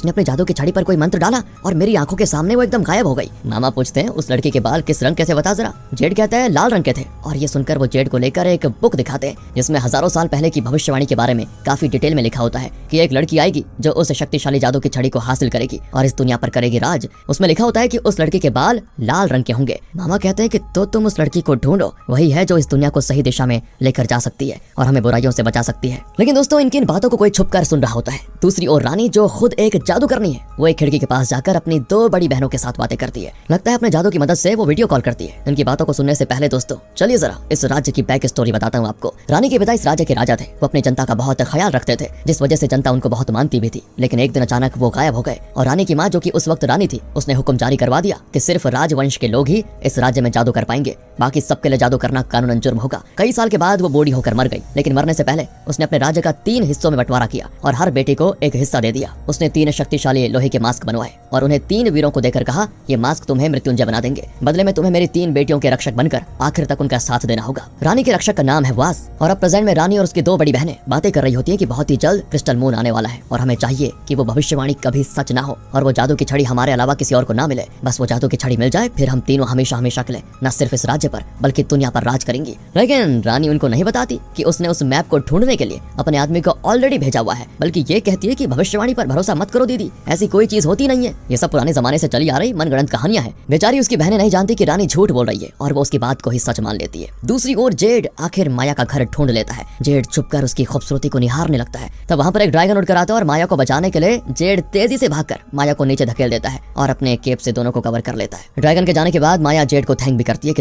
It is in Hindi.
उसने अपने जादू की छड़ी पर कोई मंत्र डाला और मेरी आंखों के सामने वो एकदम गायब हो गई। मामा पूछते हैं उस लड़के के बाल किस रंग के थे बता जरा। जेड कहता है लाल रंग के थे। और ये सुनकर वो जेड को लेकर एक बुक दिखाते हैं जिसमें हजारों साल पहले की भविष्यवाणी के बारे में काफी डिटेल में लिखा होता है कि एक लड़की आएगी जो उस शक्तिशाली जादू की छड़ी को हासिल करेगी और इस दुनिया पर करेगी राज। उसमें लिखा होता है कि उस लड़के के बाल लाल रंग के होंगे। मामा कहते हैं कि तो तुम उस लड़की को ढूंढो, वही है जो इस दुनिया को सही दिशा में लेकर जा सकती है और हमें बुराइयों से बचा सकती है। लेकिन दोस्तों इनकी इन बातों को कोई छुप कर सुन रहा होता है। दूसरी ओर रानी जो खुद एक जादूगरनी है वो एक खिड़की के पास जाकर अपनी दो बड़ी बहनों के साथ बातें करती है। लगता है अपने जादू की मदद से वो वीडियो कॉल करती है। इनकी बातों को सुनने से पहले दोस्तों चलिए जरा इस राज्य की बैक स्टोरी बताता हूँ आपको। रानी के पिता इस राज्य के राजा थे। वो अपनी जनता का बहुत ख्याल रखते थे जिस वजह से जनता उनको बहुत मानती भी थी। लेकिन एक दिन अचानक वो गायब हो गए और रानी की माँ जो कि उस वक्त रानी थी उसने हुक्म जारी करवा दिया कि सिर्फ राजवंश के लोग ही इस राज्य में जादू कर पाएंगे, बाकी सबके लिए जादू करना कानूनन जुर्म होगा। कई साल के बाद वो बूढ़ी होकर मर गई। लेकिन मरने से पहले उसने अपने राज्य का 3 हिस्सों में बंटवारा किया और हर बेटे को एक हिस्सा दे दिया। उसने 3 शक्तिशाली लोहे के मास्क बनवाए और उन्हें 3 वीरों को देकर कहा ये मास्क तुम्हें मृत्युंजय बना देंगे, बदले में तुम्हें मेरी 3 बेटियों के रक्षक बनकर आखिर तक उनका साथ देना होगा। रानी के रक्षक का नाम है वास। और अब प्रेजेंट में रानी और उसकी 2 बड़ी बहनें बातें कर रही होती है कि बहुत ही जल्द क्रिस्टल मून आने वाला है और हमें चाहिए कि वो भविष्यवाणी कभी सच ना हो और वो जादू की छड़ी हमारे अलावा किसी और को ना मिले। बस वो जादू की छड़ी मिल जाए फिर हम तीनों हमेशा हमेशा के लिए न सिर्फ इस राज्य पर बल्कि दुनिया पर राज करेंगी। लेकिन रानी उनको नहीं बताती कि उसने उस मैप को ढूंढने के लिए अपने आदमी को ऑलरेडी भेजा हुआ है, बल्कि ये कहती है कि भविष्यवाणी पर भरोसा मत करो दीदी, ऐसी कोई चीज होती नहीं है। ये सब पुराने जमाने से चली आ रही मनगढ़ंत कहानियां हैं। बेचारी उसकी बहनें नहीं जानती कि रानी झूठ बोल रही है और वो उसकी बात को ही सच मान लेती है। दूसरी ओर जेड आखिर माया का घर ढूंढ लेता है। जेड छुपकर उसकी खूबसूरती को निहारने लगता है। तब वहाँ पर एक ड्रैगन उड़कर आता है और माया को बचाने के लिए जेड तेजी से भागकर माया को नीचे धकेल देता है और अपने केप से दोनों को कवर कर लेता है। ड्रैगन के जाने के बाद माया जेड को थैंक भी करती है कि